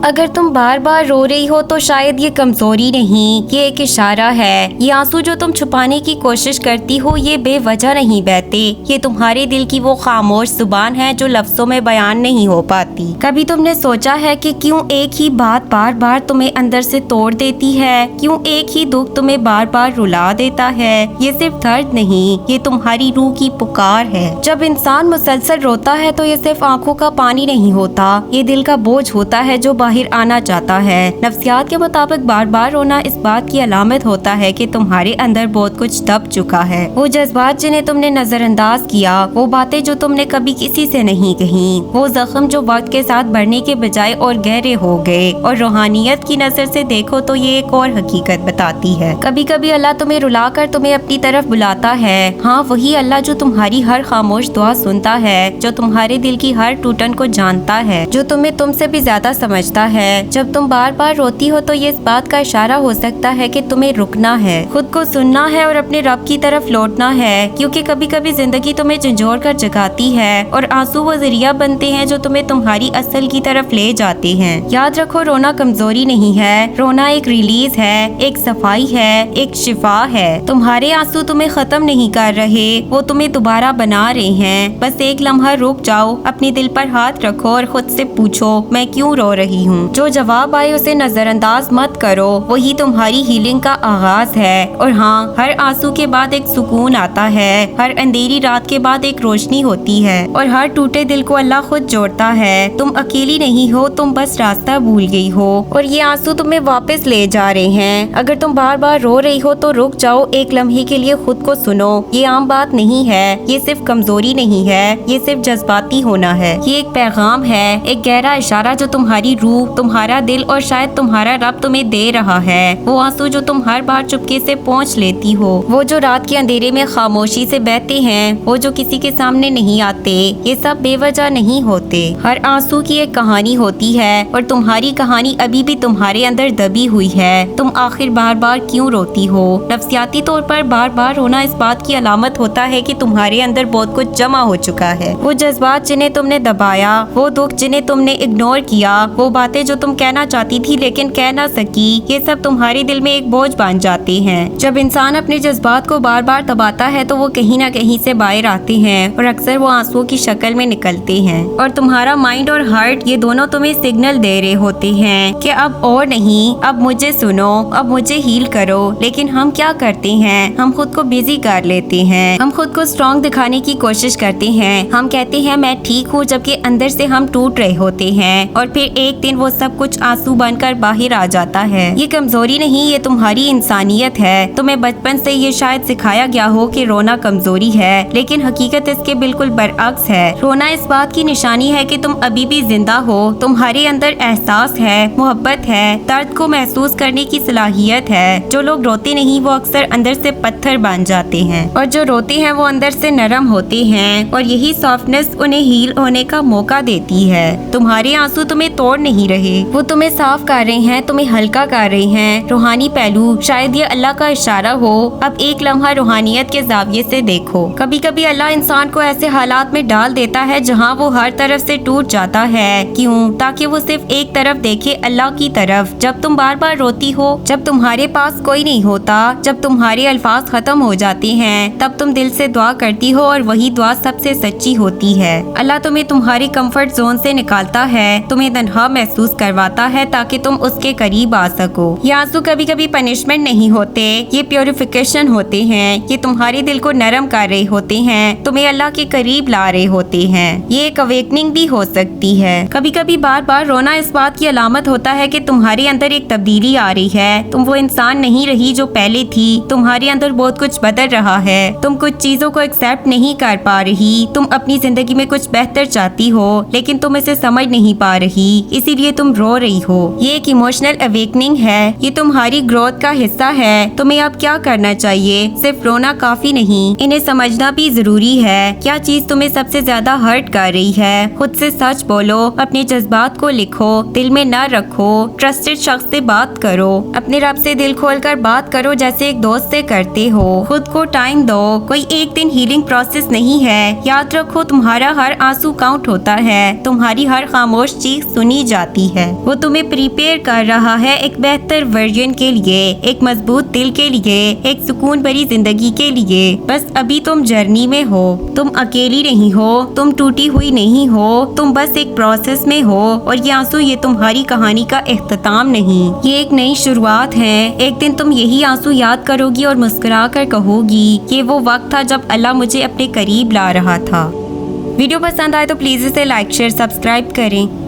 اگر تم بار بار رو رہی ہو تو شاید یہ کمزوری نہیں، یہ ایک اشارہ ہے۔ یہ آنسو جو تم چھپانے کی کوشش کرتی ہو یہ بے وجہ نہیں بہتے، یہ تمہارے دل کی وہ خاموش زبان ہے جو لفظوں میں بیان نہیں ہو پاتی۔ کبھی تم نے سوچا ہے کہ کیوں ایک ہی بات بار بار تمہیں اندر سے توڑ دیتی ہے؟ کیوں ایک ہی دکھ تمہیں بار بار رلا دیتا ہے؟ یہ صرف درد نہیں، یہ تمہاری روح کی پکار ہے۔ جب انسان مسلسل روتا ہے تو یہ صرف آنکھوں کا پانی نہیں ہوتا، یہ دل کا بوجھ ہوتا ہے جو باہر آنا چاہتا ہے۔ نفسیات کے مطابق بار بار رونا اس بات کی علامت ہوتا ہے کہ تمہارے اندر بہت کچھ دب چکا ہے۔ وہ جذبات جنہیں تم نے نظر انداز کیا، وہ باتیں جو تم نے کبھی کسی سے نہیں کہیں، وہ زخم جو وقت کے ساتھ بڑھنے کے بجائے اور گہرے ہو گئے۔ اور روحانیت کی نظر سے دیکھو تو یہ ایک اور حقیقت بتاتی ہے، کبھی کبھی اللہ تمہیں رلا کر تمہیں اپنی طرف بلاتا ہے۔ ہاں، وہی اللہ جو تمہاری ہر خاموش دعا سنتا ہے، جو تمہارے دل کی ہر ٹوٹن کو جانتا ہے، جو تمہیں تم سے بھی زیادہ سمجھتا ہے۔ جب تم بار بار روتی ہو تو یہ اس بات کا اشارہ ہو سکتا ہے کہ تمہیں رکنا ہے، خود کو سننا ہے اور اپنے رب کی طرف لوٹنا ہے، کیونکہ کبھی کبھی زندگی تمہیں جھنجھوڑ کر جگاتی ہے اور آنسو وہ ذریعہ بنتے ہیں جو تمہیں تمہاری اصل کی طرف لے جاتے ہیں۔ یاد رکھو، رونا کمزوری نہیں ہے، رونا ایک ریلیز ہے، ایک صفائی ہے، ایک شفا ہے۔ تمہارے آنسو تمہیں ختم نہیں کر رہے، وہ تمہیں دوبارہ بنا رہے ہیں۔ بس ایک لمحہ رک جاؤ، اپنے دل پر ہاتھ رکھو اور خود سے پوچھو، میں کیوں رو رہی ہوں؟ جو جواب آئے اسے نظر انداز مت کرو، وہی تمہاری ہیلنگ کا آغاز ہے۔ اور ہاں، ہر آنسو کے بعد ایک سکون آتا ہے، ہر اندھیری رات کے بعد ایک روشنی ہوتی ہے، اور ہر ٹوٹے دل کو اللہ خود جوڑتا ہے۔ تم اکیلی نہیں ہو، تم بس راستہ بھول گئی ہو، اور یہ آنسو تمہیں واپس لے جا رہے ہیں۔ اگر تم بار بار رو رہی ہو تو رک جاؤ، ایک لمحے کے لیے خود کو سنو۔ یہ عام بات نہیں ہے، یہ صرف کمزوری نہیں ہے، یہ صرف جذباتی ہونا ہے۔ یہ ایک پیغام ہے، ایک گہرا اشارہ جو تمہاری روح، تمہارا دل اور شاید تمہارا رب تمہیں دے رہا ہے۔ وہ آنسو جو تم ہر بار چپکے سے پہنچ لیتی ہو، وہ جو رات کے اندھیرے میں خاموشی سے بہتے ہیں، وہ جو کسی کے سامنے نہیں آتے، یہ سب بے وجہ نہیں ہوتے۔ ہر آنسو کی ایک کہانی ہوتی ہے، اور تمہاری کہانی ابھی بھی تمہارے اندر دبی ہوئی ہے۔ تم آخر بار بار کیوں روتی ہو؟ نفسیاتی طور پر بار بار رونا اس بات کی علامت ہوتا ہے کہ تمہارے اندر بہت کچھ جمع ہو چکا ہے۔ وہ جذبات جنہیں تم نے دبایا، وہ دکھ جنہیں تم نے اگنور کیا، وہ باتیں جو تم کہنا چاہتی تھی لیکن کہہ نہ سکی، یہ سب تمہارے دل میں ایک بوجھ بن جاتے ہیں۔ جب انسان اپنے جذبات کو بار بار دباتا ہے تو وہ کہیں نہ کہیں سے باہر آتے ہیں، اور اکثر وہ آنسو کی شکل میں نکلتے ہیں۔ اور تمہارا مائنڈ اور ہارٹ یہ دونوں تمہیں سگنل دے رہے ہوتے ہیں کہ اب اور نہیں، اب مجھے سنو، اب مجھے ہیل کرو۔ لیکن ہم کیا کرتے ہیں؟ ہم خود کو بزی کر لیتے ہیں، ہم خود کو اسٹرانگ دکھانے کی کوشش کرتے ہیں، ہم کہتے ہیں میں ٹھیک ہوں، جبکہ اندر سے ہم ٹوٹ رہے ہوتے ہیں، اور پھر ایک دن وہ سب کچھ آنسو بن کر باہر آ جاتا ہے۔ یہ کمزوری نہیں، یہ تمہاری انسانیت ہے۔ تمہیں بچپن سے یہ شاید سکھایا گیا ہو کہ رونا کمزوری ہے، لیکن حقیقت اس کے بالکل برعکس ہے۔ رونا اس بات کی نشانی ہے کہ تم ابھی بھی زندہ ہو، تمہارے اندر احساس ہے، محبت ہے، درد کو محسوس کرنے کی صلاحیت ہے۔ جو لوگ روتے نہیں وہ اکثر اندر سے پتھر بن جاتے ہیں، اور جو روتے ہیں وہ اندر سے نرم ہوتے ہیں، اور یہی سافٹنس انہیں ہیل ہونے کا موقع دیتی ہے۔ تمہارے آنسو تمہیں توڑ نہیں رہے، وہ تمہیں صاف کر رہے ہیں، تمہیں ہلکا کر رہے ہیں۔ روحانی پہلو، شاید یہ اللہ کا اشارہ ہو، اب ایک لمحہ روحانیت کے زاویے سے دیکھو۔ کبھی کبھی اللہ انسان کو ایسے حالات میں ڈال دیتا ہے جہاں وہ ہر طرف سے ٹوٹ جاتا ہے۔ کیوں؟ تاکہ وہ صرف ایک طرف دیکھے، اللہ کی طرف۔ جب تم بار بار روتی ہو، جب تمہارے پاس کوئی نہیں ہوتا، جب تمہارے الفاظ ختم ہو جاتے ہیں، تب تم دل سے دعا کرتی ہو، اور وہی دعا سب سے سچی ہوتی ہے۔ اللہ تمہیں تمہاری کمفرٹ زون سے نکالتا ہے، تمہیں تنہا محسوس کرواتا ہے تاکہ تم اس کے قریب آ سکو۔ یہ آنسو کبھی کبھی پنشمنٹ نہیں ہوتے، یہ پیوریفیکیشن ہوتے ہیں، یہ تمہارے دل کو نرم کر رہے ہوتے ہیں، تمہیں اللہ کے قریب لا رہے ہوتے ہیں۔ یہ ایک اویکننگ بھی ہو سکتی ہے۔ کبھی کبھی بار بار رونا اس بات کی علامت ہوتا ہے کہ تمہارے اندر ایک تبدیلی آ رہی ہے، تم وہ انسان نہیں رہی جو پہلے تھی، تمہارے اندر بہت کچھ بدل رہا ہے، تم کچھ چیزوں کو ایکسپٹ نہیں کر پا رہی، تم اپنی زندگی میں کچھ بہتر چاہتی ہو لیکن تم اسے سمجھ نہیں پا رہی، اسی لیے تم رو رہی ہو۔ یہ ایک ایموشنل اویکننگ ہے، یہ تمہاری گروتھ کا حصہ ہے۔ تمہیں اب کیا کرنا چاہیے؟ صرف رونا کافی نہیں، انہیں سمجھنا بھی ضروری ہے۔ کیا چیز تمہیں سب سے زیادہ ہرٹ کر رہی ہے؟ خود سے سچ بولو، اپنے جذبات کو لکھو، دل میں نہ رکھو، ٹرسٹڈ شخص سے بات کرو، اپنے رب سے دل کھول کر بات کرو جیسے ایک دوست سے کرتے ہو۔ خود کو ٹائم دو، کوئی ایک دن ہیلنگ پروسیس نہیں ہے۔ یاد رکھو، تمہارا ہر آنسو کاؤنٹ ہوتا ہے، تمہاری ہر خاموش چیخ سنی جاتی چاہتی ہے، وہ تمہیں پریپیئر کر رہا ہے ایک بہتر ورژن کے لیے، ایک مضبوط دل کے لیے، ایک سکون بھری زندگی کے لیے۔ بس ابھی تم جرنی میں ہو، تم اکیلی نہیں ہو، تم ٹوٹی ہوئی نہیں ہو، تم بس ایک پروسیس میں ہو، اور یہ آنسو یہ تمہاری کہانی کا اختتام نہیں، یہ ایک نئی شروعات ہے۔ ایک دن تم یہی آنسو یاد کرو گی اور مسکرا کر کہو گی کہ وہ وقت تھا جب اللہ مجھے اپنے قریب لا رہا تھا۔ ویڈیو پسند آئے تو پلیز اسے لائک، شیئر، سبسکرائب کریں۔